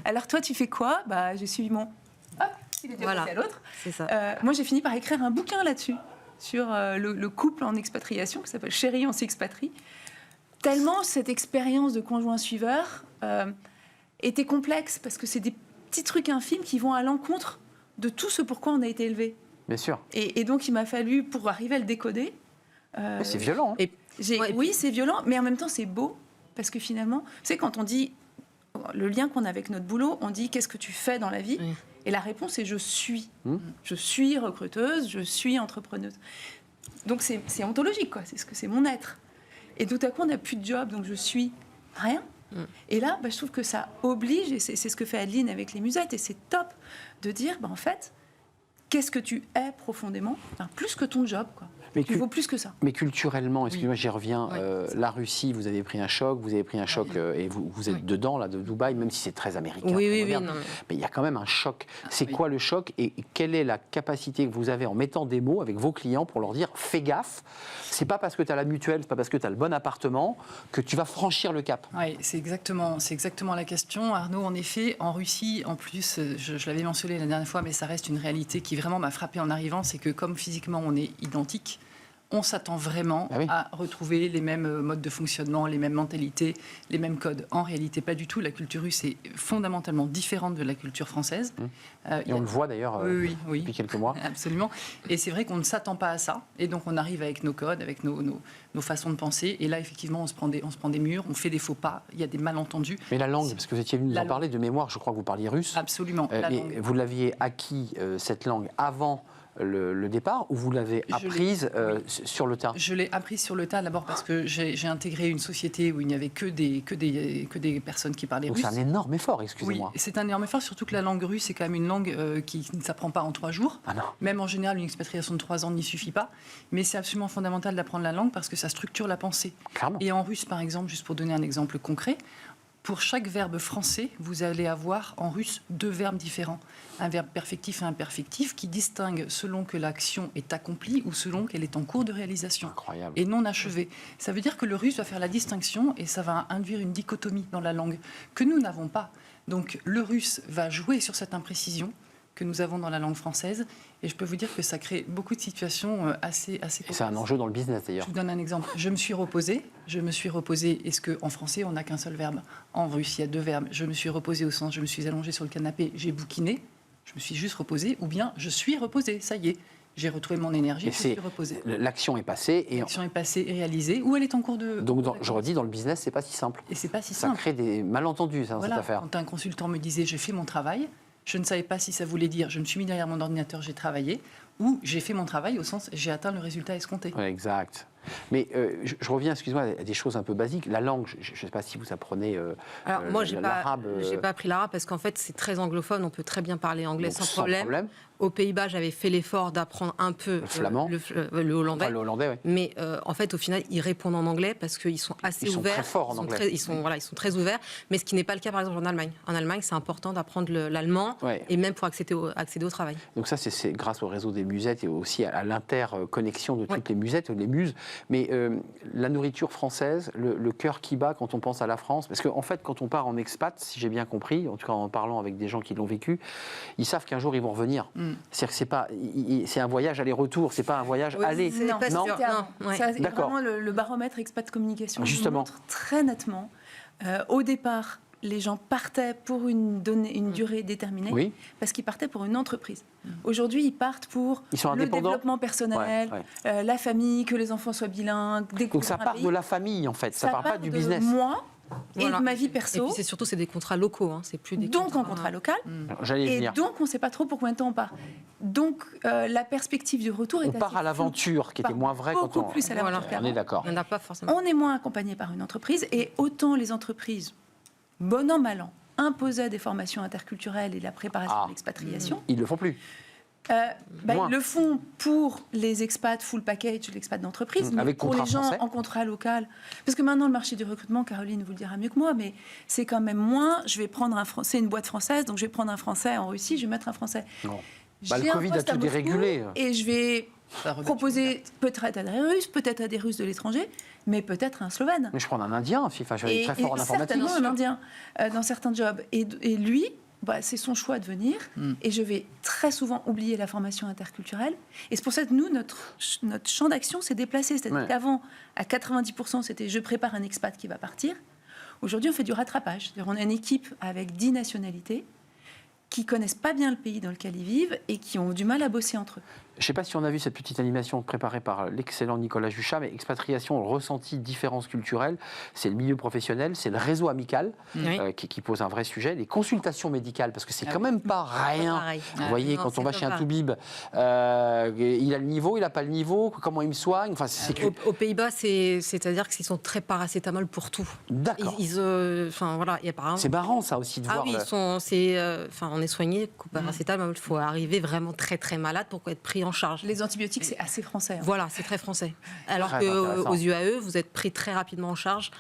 alors toi tu fais quoi? Bah j'ai suivi mon hop, il est déjà Voilà. passé à l'autre. C'est ça. Moi j'ai fini par écrire un bouquin là-dessus. sur le couple en expatriation qui s'appelle Chérie, on s'expatrie. Tellement cette expérience de conjoint suiveur était complexe parce que c'est des petits trucs infimes qui vont à l'encontre de tout ce pourquoi on a été élevé. Bien sûr. Et donc il m'a fallu, pour arriver à le décoder... Mais c'est violent. Hein. Oui, c'est violent, mais en même temps c'est beau parce que finalement, tu sais, quand on dit le lien qu'on a avec notre boulot, on dit qu'est-ce que tu fais dans la vie ? Oui. Et la réponse est je suis. Je suis recruteuse, je suis entrepreneuse. Donc c'est ontologique, quoi. C'est ce que c'est mon être. Et tout à coup, on n'a plus de job, donc je suis rien. Et là, je trouve que ça oblige, et c'est ce que fait Adeline avec les musettes, et c'est top de dire, en fait, qu'est-ce que tu es profondément, plus que ton job, quoi. Mais Tu vaux plus que ça. Mais culturellement, excusez-moi, j'y reviens. La Russie, vous avez pris un choc, et vous êtes dedans, là, de Dubaï, même si c'est très américain. Oui, moderne. non, Mais il y a quand même un choc. C'est quoi le choc et quelle est la capacité que vous avez en mettant des mots avec vos clients pour leur dire fais gaffe, c'est pas parce que tu as la mutuelle, c'est pas parce que tu as le bon appartement que tu vas franchir le cap. Oui, c'est exactement la question. Arnaud, en effet, en Russie, en plus, je l'avais mentionné la dernière fois, mais ça reste une réalité qui vraiment m'a frappée en arrivant, c'est que comme physiquement on est identique, on s'attend vraiment à retrouver les mêmes modes de fonctionnement, les mêmes mentalités, les mêmes codes. En réalité, pas du tout. La culture russe est fondamentalement différente de la culture française. Et on le voit d'ailleurs depuis quelques mois. Absolument. Et c'est vrai qu'on ne s'attend pas à ça. Et donc on arrive avec nos codes, avec nos façons de penser. Et là, effectivement, on se prend des murs, on fait des faux pas, il y a des malentendus. Mais la langue, parce que vous étiez venu nous en parler de mémoire, je crois que vous parliez russe. Absolument. Mais vous l'aviez acquis, cette langue, avant le départ, ou vous l'avez apprise sur le tas ? Je l'ai apprise sur le tas d'abord parce que j'ai intégré une société où il n'y avait que des personnes qui parlaient russe. C'est un énorme effort, excusez-moi. Oui, c'est un énorme effort, surtout que la langue russe, c'est quand même une langue qui ne s'apprend pas en 3 jours. Ah non. Même en général, une expatriation de 3 ans n'y suffit pas. Mais c'est absolument fondamental d'apprendre la langue parce que ça structure la pensée. Clairement. Et en russe, par exemple, juste pour donner un exemple concret, pour chaque verbe français, vous allez avoir en russe 2 verbes différents. Un verbe perfectif et imperfectif qui distinguent selon que l'action est accomplie ou selon qu'elle est en cours de réalisation. Incroyable. Et non achevée. Ça veut dire que le russe va faire la distinction et ça va induire une dichotomie dans la langue que nous n'avons pas. Donc le russe va jouer sur cette imprécision que nous avons dans la langue française. Et je peux vous dire que ça crée beaucoup de situations assez complexes. C'est un enjeu dans le business d'ailleurs. Je vous donne un exemple. Je me suis reposée. Est-ce qu'en français, on n'a qu'un seul verbe ? En russe, il y a 2 verbes. Je me suis reposée au sens, je me suis allongée sur le canapé, j'ai bouquiné. Je me suis juste reposée. Ou bien, je suis reposée. Ça y est, j'ai retrouvé mon énergie, je suis reposée. L'action est passée. L'action est passée et réalisée. Ou elle est en cours de... Donc, je redis, dans le business, c'est pas si simple. Et c'est pas si ça simple. crée des malentendus, ça, dans cette affaire. Quand un consultant me disait, j'ai fait mon travail, je ne savais pas si ça voulait dire, je me suis mis derrière mon ordinateur, j'ai travaillé, ou j'ai fait mon travail au sens, j'ai atteint le résultat escompté. Ouais, exact. Mais je reviens, excuse-moi, à des choses un peu basiques. La langue, je ne sais pas si vous apprenez Alors moi, l'arabe. J'ai pas appris l'arabe parce qu'en fait, c'est très anglophone. On peut très bien parler anglais sans problème. Aux Pays-Bas, j'avais fait l'effort d'apprendre un peu le flamand, le hollandais. Enfin, le hollandais, oui. Mais en fait, au final, ils répondent en anglais parce qu'ils sont assez ouverts. Ils sont très forts en anglais. Ils sont très ouverts. Mais ce qui n'est pas le cas, par exemple, en Allemagne. En Allemagne, c'est important d'apprendre l'allemand et même pour accéder au travail. Donc ça, c'est grâce au réseau des musettes et aussi à l'interconnexion de toutes les musettes, les muses. Mais la nourriture française, le cœur qui bat quand on pense à la France, parce qu'en fait, quand on part en expat, si j'ai bien compris, en tout cas en parlant avec des gens qui l'ont vécu, ils savent qu'un jour ils vont revenir. C'est-à-dire que c'est un voyage aller-retour, c'est pas un voyage aller. Non. Ça, vraiment le baromètre expat communication montre très nettement. Au départ, les gens partaient pour une durée déterminée, parce qu'ils partaient pour une entreprise. Aujourd'hui, ils partent pour le développement personnel, la famille, que les enfants soient bilingues. Donc ça part de la famille, en fait, ça part pas du business. Moi et de ma vie perso. Et puis c'est des contrats locaux, c'est plus des donc en contrat local. Et donc on ne sait pas trop pour combien de temps on part. Donc la perspective du retour est on part à l'aventure, qui était moins vrai quand on... beaucoup plus à l'aventure. On est d'accord. On n'a pas forcément. On est moins accompagné par une entreprise et autant les entreprises, bon an mal an, imposaient des formations interculturelles et la préparation de l'expatriation. Ils ne le font plus. Ils le font pour les expats full package, l'expat d'entreprise, mais pour les gens en contrat local. Parce que maintenant, le marché du recrutement, Caroline vous le dira mieux que moi, mais c'est quand même moins. Je vais prendre c'est une boîte française, donc je vais prendre un Français en Russie, je vais mettre un Français. Non. Le Covid a tout dérégulé. Et je vais proposer peut-être à des Russes, peut-être à des Russes de l'étranger, mais peut-être un Slovène. Mais je prends un Indien, je suis très fort en informatique. Certainement un Indien dans certains jobs. Et lui, c'est son choix de venir. Et je vais très souvent oublier la formation interculturelle. Et c'est pour ça que nous, notre champ d'action s'est déplacé. C'est-à-dire qu'avant, à 90%, c'était je prépare un expat qui va partir. Aujourd'hui, on fait du rattrapage. C'est-à-dire, on a une équipe avec 10 nationalités qui connaissent pas bien le pays dans lequel ils vivent et qui ont du mal à bosser entre eux. Je ne sais pas si on a vu cette petite animation préparée par l'excellent Nicolas Juchat, mais expatriation, ressenti, différence culturelle, c'est le milieu professionnel, c'est le réseau amical qui pose un vrai sujet, les consultations médicales, parce que c'est quand même pas rien. Vous voyez, Non, quand on va c'est chez un pas. toubib, il a le niveau, il n'a pas le niveau, comment il me soigne, enfin, Aux Pays-Bas, c'est-à-dire qu'ils sont très paracétamol pour tout. D'accord. Voilà, il y a par exemple. C'est marrant ça aussi de voir. Oui, on est soigné qu'au paracétamol. Il faut arriver vraiment très très malade pour être pris en charge. Les antibiotiques, c'est assez français. hein. Voilà, c'est très français. Alors Très intéressant. qu'aux UAE, vous êtes pris très rapidement en charge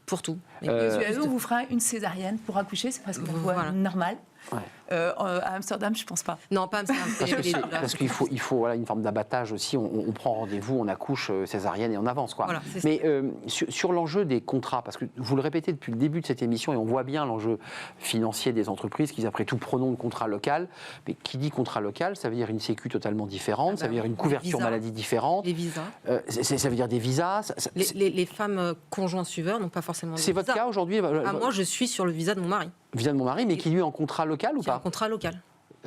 pour tout. Aux UAE, on vous fera une césarienne pour accoucher, c'est presque la voie Voilà. normale. Ouais. À Amsterdam, je pense pas. Non, pas Amsterdam. Parce qu'il faut voilà, une forme d'abattage aussi. On prend rendez-vous, on accouche césarienne et on avance. Quoi. Voilà, c'est Mais sur l'enjeu des contrats, parce que vous le répétez depuis le début de cette émission, et on voit bien l'enjeu financier des entreprises qui, après tout, prenons le contrat local. Mais qui dit contrat local, ça veut dire une sécu totalement différente, ça veut dire une couverture visas. maladie différente. Les visas. Ça veut dire des visas. Les femmes conjoints suiveurs n'ont pas forcément de C'est votre visa. cas aujourd'hui Moi, je suis sur le visa de mon mari, visa de mon mari, mais qui lui est en contrat local ou qui a un pas? contrat local.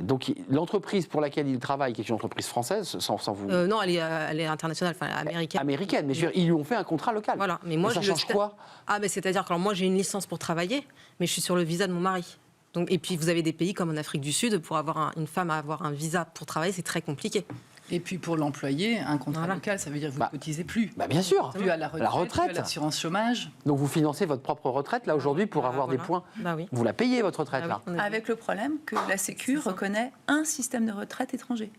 Donc l'entreprise pour laquelle il travaille, qui est une entreprise française, sans vous... Non, elle est internationale, enfin américaine. américaine, mais je veux dire, ils lui ont fait un contrat local. Voilà, mais moi Et ça je change quoi? mais c'est-à-dire que moi j'ai une licence pour travailler, mais je suis sur le visa de mon mari. Donc, et puis vous avez des pays comme en Afrique du Sud, pour avoir une femme à avoir un visa pour travailler, c'est très compliqué. Et puis pour l'employé, un contrat Voilà. local, ça veut dire que vous ne cotisez plus. Bien sûr. Plus à la retraite, plus à l'assurance chômage. Donc vous financez votre propre retraite là aujourd'hui pour avoir des points. Bah oui. Vous la payez votre retraite Ah oui, là. Avec le problème que la Sécu reconnaît un système de retraite étranger.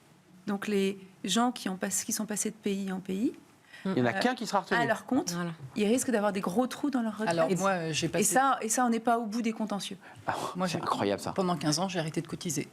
Donc les gens qui sont passés de pays en pays, Il n'y en a qu'un qui sera retenu. à leur compte, Voilà. ils risquent d'avoir des gros trous dans leur retraite. Alors moi, j'ai passé... et ça, on n'est pas au bout des contentieux. Moi, C'est incroyable ça. Pendant 15 ans, j'ai arrêté de cotiser.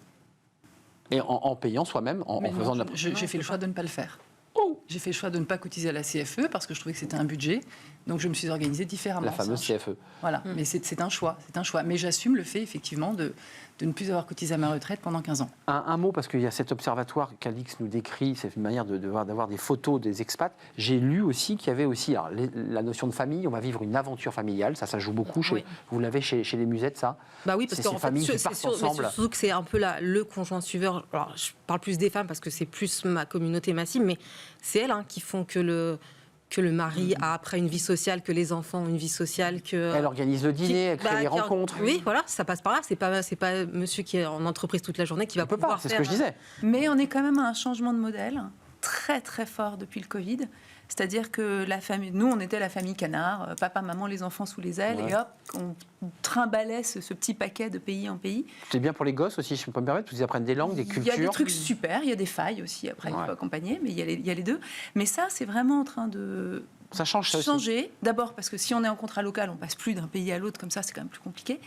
Et en payant soi-même, en Mais faisant non, de la... j'ai fait le choix de ne pas le faire. Oh. J'ai fait le choix de ne pas cotiser à la CFE parce que je trouvais que c'était un budget. Donc je me suis organisée différemment. La fameuse C'est un CFE. Voilà, mais c'est un choix, c'est un choix. Mais j'assume le fait effectivement de ne plus avoir cotisé à ma retraite pendant 15 ans. Un mot, parce qu'il y a cet observatoire qu'Alix nous décrit, c'est une manière d'avoir des photos des expats. J'ai lu aussi qu'il y avait aussi alors, la notion de famille, on va vivre une aventure familiale, ça joue beaucoup. Oui. Vous l'avez chez les musettes, ça? Bah oui, parce C'est qu'en ces fait, familles qui c'est partent ensemble. surtout que c'est un peu le conjoint suiveur. Alors, je parle plus des femmes parce que c'est plus ma communauté massive, mais c'est elles qui font que le mari a après une vie sociale, que les enfants ont une vie sociale, que Elle organise le dîner, elle crée les rencontres. Oui, voilà, ça passe par là. C'est pas monsieur qui est en entreprise toute la journée qui va On peut pouvoir pas, c'est ce faire. que je disais. Mais on est quand même à un changement de modèle très très fort depuis le Covid. C'est-à-dire que la famille, nous on était la famille canard, papa, maman, les enfants sous les ailes, Ouais. et hop, on trimballait ce petit paquet de pays en pays. C'est bien pour les gosses aussi, si je peux me permettre, parce qu'ils apprennent des langues, des Il cultures. y a des trucs super, il y a des failles aussi après qu'il Ouais. faut accompagner, mais il y a les deux. Mais ça, c'est vraiment en train de Ça change ça aussi. changer. D'abord parce que si on est en contrat local, on passe plus d'un pays à l'autre, comme ça c'est quand même plus compliqué.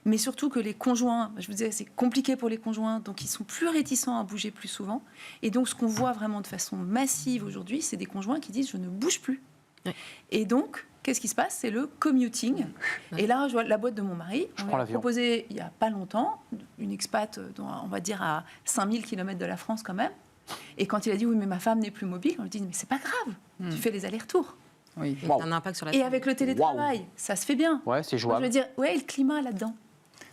Mais surtout que les conjoints, je vous disais, c'est compliqué pour les conjoints, donc ils sont plus réticents à bouger plus souvent. Et donc ce qu'on voit vraiment de façon massive aujourd'hui, c'est des conjoints qui disent je ne bouge plus. Ouais. Et donc, qu'est-ce qui se passe? C'est le commuting. Et là, je vois la boîte de mon mari. Je On prends lui a l'avion. proposé il n'y a pas longtemps une expat, on va dire à 5000 km de la France quand même. Et quand il a dit oui, mais ma femme n'est plus mobile, on lui dit mais c'est pas grave, tu fais les allers-retours. Oui. Il y a un impact sur la Et avec le télétravail, ça se fait bien. Ouais, c'est Moi, je jouable. veux dire, ouais, et le climat là-dedans.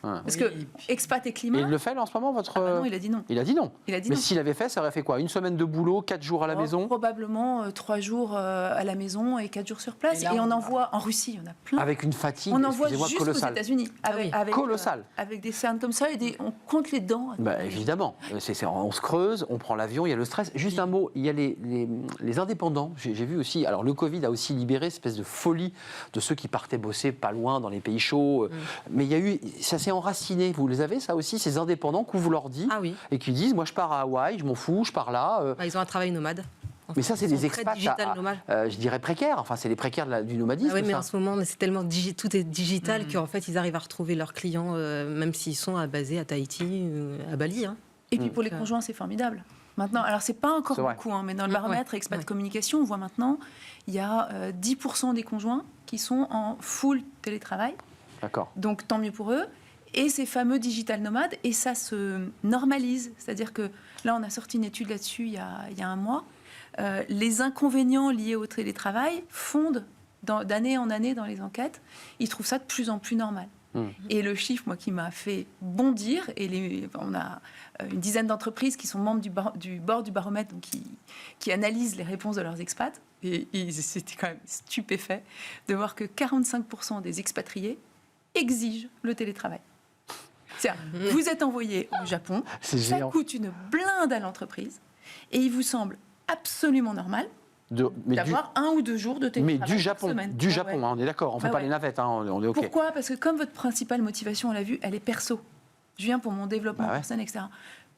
Ouais. Parce Oui, que et puis- expat et Et climat. il le fait là en ce moment, votre. Ah bah non, il a dit non. Il a dit non. Il a dit Mais non. s'il avait fait, ça aurait fait quoi? Une semaine de boulot, 4 jours à la Oh, maison? Probablement 3 jours à la maison et 4 jours sur place. Et là, Et on on- envoie en Russie, il y en a plein. Avec une fatigue, On envoie excusez-moi, juste aux colossale. États-Unis. oui. Colossal. Avec des cernes comme ça et on compte les dents. Bah, évidemment, on se creuse, on prend l'avion, il y a le stress. Juste un mot, il y a les indépendants. J'ai vu aussi, alors le Covid a aussi libéré cette espèce de folie de ceux qui partaient bosser pas loin dans les pays chauds. Mais il y a eu, ça s'est enraciné. Vous les avez ça aussi, ces indépendants qu'on vous leur dit Ah oui. et qui disent, moi je pars à Hawaï, je m'en fous, je pars là. Ils ont un travail nomade. Mais ça, c'est Ils sont des très expats, digital nomades. je dirais précaires. Enfin, c'est les précaires du nomadisme. Ah oui, mais ça. en ce moment, c'est tellement tout est digital qu'en fait, ils arrivent à retrouver leurs clients, même s'ils sont basés à Tahiti, à Bali. Hein. Et puis pour les conjoints, c'est formidable. Maintenant, alors c'est pas encore C'est vrai. beaucoup, mais dans le Ouais, baromètre expat ouais. communication, on voit maintenant, il y a 10% des conjoints qui sont en full télétravail. D'accord. Donc tant mieux pour eux. et ces fameux digital nomades, et ça se normalise. C'est-à-dire que là, on a sorti une étude là-dessus il y a un mois. Les inconvénients liés au télétravail fondent d'année en année dans les enquêtes. Ils trouvent ça de plus en plus normal. Et le chiffre, moi, qui m'a fait bondir, et on a une dizaine d'entreprises qui sont membres du board du baromètre, donc qui analysent les réponses de leurs expats, et ils étaient quand même stupéfaits de voir que 45% des expatriés exigent le télétravail. C'est-à-dire, vous êtes envoyé au Japon, ça coûte une blinde à l'entreprise, et il vous semble absolument normal d'avoir 1 ou 2 jours de télétravail mais du Japon, par semaine. Japon, on est d'accord, on ne fait pas les navettes, on est OK. Pourquoi ? Parce que comme votre principale motivation, on l'a vu, elle est perso. Je viens pour mon développement personnel, etc.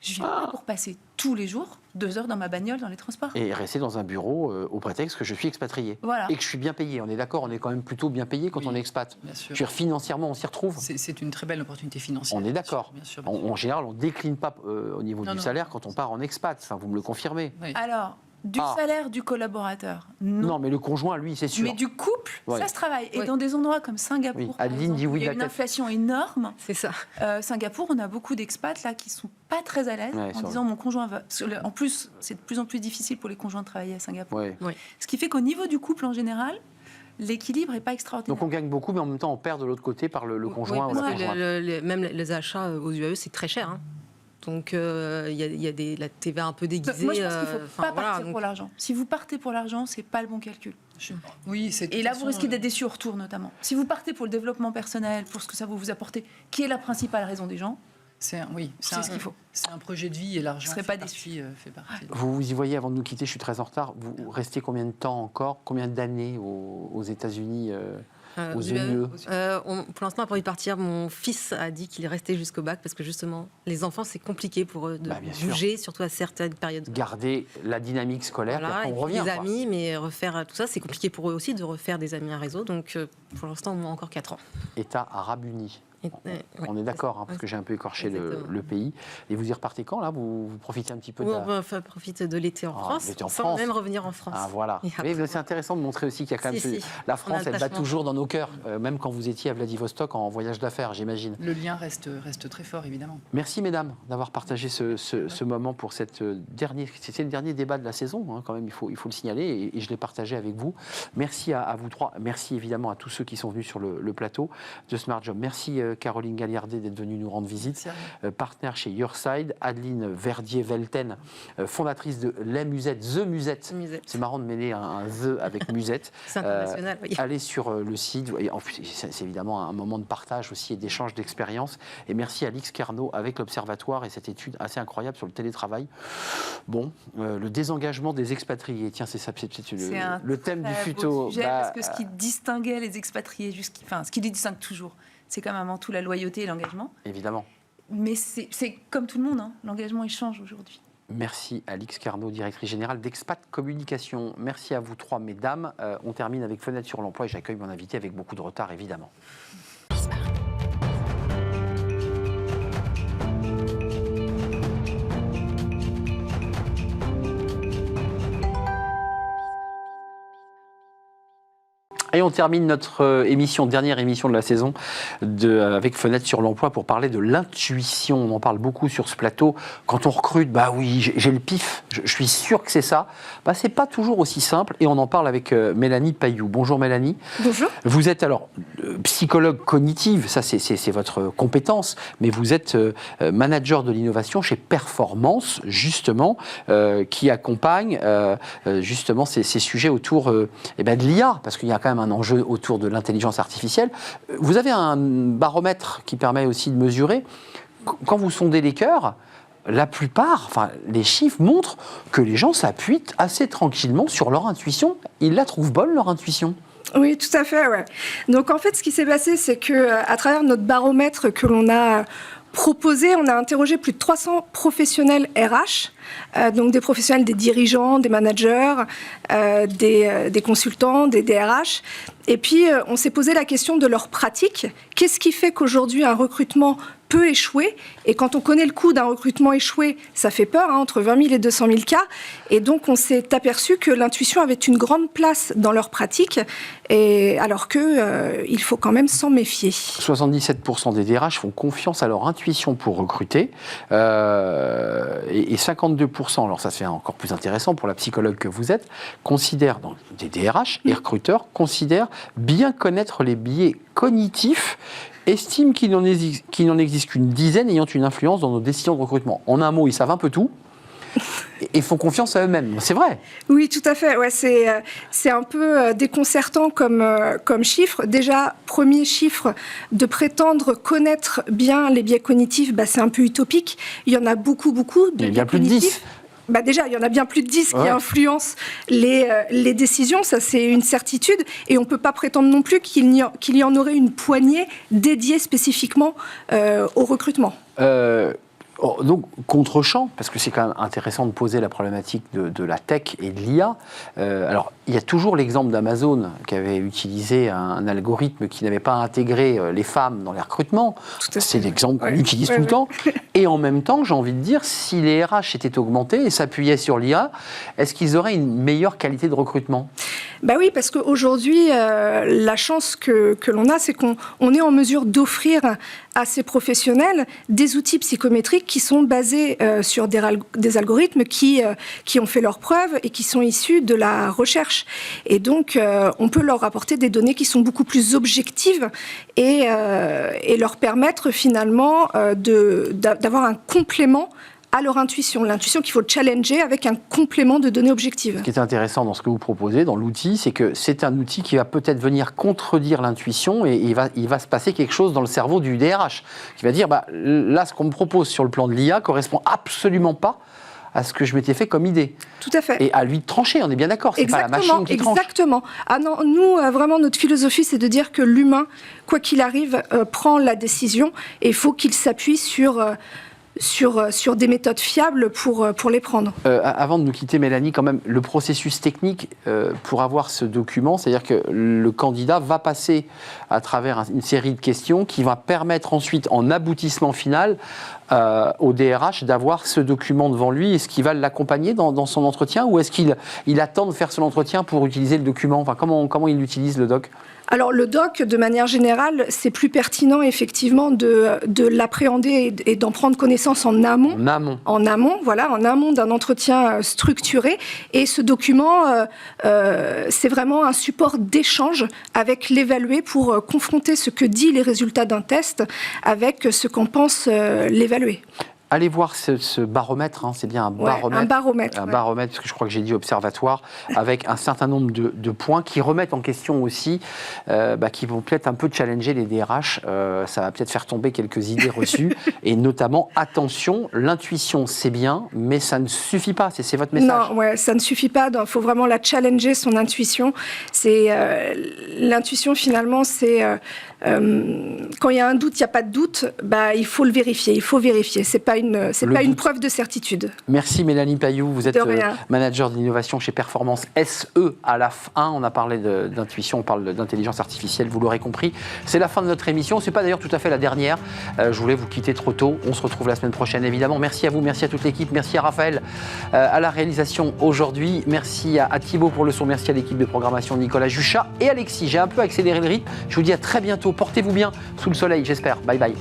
Je viens pas pour passer tous les jours 2 heures dans ma bagnole, dans les transports. Et rester dans un bureau au prétexte que je suis expatrié. Voilà. Et que je suis bien payé, on est d'accord, on est quand même plutôt bien payé quand on est expat. Bien sûr. Je veux dire, financièrement, on s'y retrouve. C'est une très belle opportunité financière. On est d'accord. Bien sûr. En général, on ne décline pas au niveau du salaire quand on part en expat. Enfin, vous me le confirmez. Oui. Alors, du salaire du collaborateur, Non, mais le conjoint, lui, c'est sûr. Mais du couple, ça se travaille. Et Oui. dans des endroits comme Singapour, Oui. par Adeline exemple, dit oui où il y a de une la tête. inflation énorme. C'est ça. Singapour, on a beaucoup d'expats là qui sont pas très à l'aise en disant mon conjoint va. En plus, c'est de plus en plus difficile pour les conjoints de travailler à Singapour. Ouais. Ce qui fait qu'au niveau du couple en général, l'équilibre n'est pas extraordinaire. Donc on gagne beaucoup, mais en même temps, on perd de l'autre côté par le conjoint ou la Parce que conjointe. même les achats aux UAE, c'est très cher. Donc, il y a la TVA un peu déguisée. Moi, je pense qu'il ne faut pas partir pour l'argent. Si vous partez pour l'argent, ce n'est pas le bon calcul. Oui, et là, vous risquez d'être déçu au retour, notamment. Si vous partez pour le développement personnel, pour ce que ça va vous apporter, qui est la principale raison des gens, c'est ce qu'il faut. C'est un projet de vie et l'argent fait fait partie. Vous y voyez, avant de nous quitter, je suis très en retard, vous restez combien de temps encore, combien d'années aux États-Unis aux UAE. Pour l'instant, on n'a pas envie de partir. Mon fils a dit qu'il est resté jusqu'au bac parce que justement, les enfants, c'est compliqué pour eux de bouger, surtout à certaines périodes. Garder la dynamique scolaire, voilà, puis après on revient. Des amis, mais refaire tout ça, c'est compliqué pour eux aussi de refaire des amis à réseau. Donc, pour l'instant, on a encore 4 ans. État arabe uni. On est d'accord, parce que j'ai un peu écorché le pays. Et vous y repartez quand, là vous profitez un petit peu de On profite de l'été en France, sans même revenir en France. Ah, voilà. Oui, c'est intéressant de montrer aussi qu'il y a quand même... La France, elle bat toujours dans nos cœurs, même quand vous étiez à Vladivostok en voyage d'affaires, j'imagine. Le lien reste très fort, évidemment. Merci, mesdames, d'avoir partagé ce moment pour c'était le dernier débat de la saison, quand même, il faut le signaler, et je l'ai partagé avec vous. Merci à vous trois. Merci, évidemment, à tous ceux qui sont venus sur le plateau de Smart Job. Merci, Caroline Gagliardet d'être venue nous rendre visite, partenaire chez Yourside, Adeline Verdier-Velten, fondatrice de La Musette, The Musette. C'est marrant de mêler un The avec Musette. C'est international, oui. Allez sur le site, et en plus, c'est évidemment un moment de partage aussi et d'échange d'expériences. Et merci à Alix Carnot avec l'Observatoire et cette étude assez incroyable sur le télétravail. Bon, le désengagement des expatriés, tiens, c'est ça, c'est le thème du futur. Parce que ce qui distinguait les expatriés, ce qui les distingue toujours, c'est quand même avant tout la loyauté et l'engagement. Évidemment. Mais c'est comme tout le monde, l'engagement il change aujourd'hui. Merci Alix Carnot, directrice générale d'Expat Communication. Merci à vous trois, mesdames. On termine avec Fenêtre sur l'emploi et j'accueille mon invité avec beaucoup de retard, évidemment. Et on termine notre dernière émission de la saison avec Fenêtre sur l'emploi pour parler de l'intuition. On en parle beaucoup sur ce plateau. Quand on recrute, oui, j'ai le pif, je suis sûr que c'est ça. C'est pas toujours aussi simple et on en parle avec Mélanie Paillou. Bonjour Mélanie. Bonjour. Vous êtes alors psychologue cognitive, ça c'est votre compétence, mais vous êtes manager de l'innovation chez Performance, justement, qui accompagne justement ces sujets autour de l'IA, parce qu'il y a quand même un enjeu autour de l'intelligence artificielle. Vous avez un baromètre qui permet aussi de mesurer. Quand vous sondez les cœurs, la plupart, les chiffres montrent que les gens s'appuient assez tranquillement sur leur intuition. Ils la trouvent bonne, leur intuition. Oui, tout à fait, ouais. Donc en fait, ce qui s'est passé, c'est que à travers notre baromètre que l'on a proposé, on a interrogé plus de 300 professionnels RH, donc des professionnels, des dirigeants, des managers, des consultants, des DRH. Et puis, on s'est posé la question de leur pratique. Qu'est-ce qui fait qu'aujourd'hui, un recrutement peut échouer. Et quand on connaît le coût d'un recrutement échoué, ça fait peur, entre 20 000 et 200 000 cas. Et donc, on s'est aperçu que l'intuition avait une grande place dans leur pratique, alors qu'il faut quand même s'en méfier. 77% des DRH font confiance à leur intuition pour recruter. Et 52%, alors ça c'est encore plus intéressant pour la psychologue que vous êtes, considèrent, donc des DRH et recruteurs, considèrent bien connaître les biais cognitifs, estiment qu'il n'en existe qu'une dizaine ayant une influence dans nos décisions de recrutement. En un mot, ils savent un peu tout et font confiance à eux-mêmes. C'est vrai. Oui, tout à fait. Ouais, c'est un peu déconcertant comme chiffre. Déjà, premier chiffre, de prétendre connaître bien les biais cognitifs, c'est un peu utopique. Il y en a beaucoup de il y biais a plus de 10. Déjà, il y en a bien plus de 10 qui influencent les décisions, ça c'est une certitude, et on ne peut pas prétendre non plus qu'il y en aurait une poignée dédiée spécifiquement au recrutement. Donc, contre-champ, parce que c'est quand même intéressant de poser la problématique de la tech et de l'IA. Alors, il y a toujours l'exemple d'Amazon qui avait utilisé un algorithme qui n'avait pas intégré les femmes dans les recrutements. C'est l'exemple qu'on utilise tout le temps. Et en même temps, j'ai envie de dire, si les RH étaient augmentés et s'appuyaient sur l'IA, est-ce qu'ils auraient une meilleure qualité de recrutement ? Oui, parce qu'aujourd'hui, la chance que l'on a, c'est qu'on est en mesure d'offrir à ces professionnels des outils psychométriques qui sont basés sur des algorithmes qui ont fait leurs preuves et qui sont issus de la recherche. Et donc, on peut leur apporter des données qui sont beaucoup plus objectives et leur permettre finalement d'avoir un complément à leur intuition. L'intuition qu'il faut challenger avec un complément de données objectives. Ce qui est intéressant dans ce que vous proposez, dans l'outil, c'est que c'est un outil qui va peut-être venir contredire l'intuition et il va se passer quelque chose dans le cerveau du DRH qui va dire, là, ce qu'on me propose sur le plan de l'IA correspond absolument pas à ce que je m'étais fait comme idée. Tout à fait. Et à lui de trancher, on est bien d'accord, c'est pas la machine qui tranche. Exactement. Ah non, nous, vraiment, notre philosophie, c'est de dire que l'humain, quoi qu'il arrive, prend la décision et il faut qu'il s'appuie sur des méthodes fiables pour les prendre. Avant de nous quitter, Mélanie, quand même, le processus technique pour avoir ce document, c'est-à-dire que le candidat va passer à travers une série de questions qui va permettre ensuite, en aboutissement final, au DRH d'avoir ce document devant lui. Est-ce qu'il va l'accompagner dans son entretien ou est-ce qu'il attend de faire son entretien pour utiliser le document ? Enfin, comment il utilise le doc ? Alors le doc, de manière générale, c'est plus pertinent effectivement de l'appréhender et d'en prendre connaissance en amont. En amont d'un entretien structuré. Et ce document, c'est vraiment un support d'échange avec l'évalué pour confronter ce que dit les résultats d'un test avec ce qu'en pense l'évalué. Allez voir ce baromètre, c'est bien un baromètre. Un baromètre, parce que je crois que j'ai dit observatoire, avec un certain nombre de points qui remettent en question aussi, qui vont peut-être un peu challenger les DRH. Ça va peut-être faire tomber quelques idées reçues. Et notamment, attention, l'intuition, c'est bien, mais ça ne suffit pas. C'est votre message. Non, ça ne suffit pas. Il faut vraiment la challenger, son intuition. L'intuition, finalement, c'est... quand il y a un doute, il n'y a pas de doute, il faut le vérifier. Il faut vérifier. C'est pas une preuve de certitude. Merci Mélanie Pailloux. Vous êtes manager d'innovation chez Performance SE à la fin. On a parlé d'intuition, on parle d'intelligence artificielle, vous l'aurez compris. C'est la fin de notre émission. Ce n'est pas d'ailleurs tout à fait la dernière. Je voulais vous quitter trop tôt. On se retrouve la semaine prochaine, évidemment. Merci à vous, merci à toute l'équipe. Merci à Raphaël à la réalisation aujourd'hui. Merci à Thibaut pour le son. Merci à l'équipe de programmation Nicolas Juchat et Alexis. J'ai un peu accéléré le rythme. Je vous dis à très bientôt. Portez-vous bien sous le soleil, j'espère. Bye bye.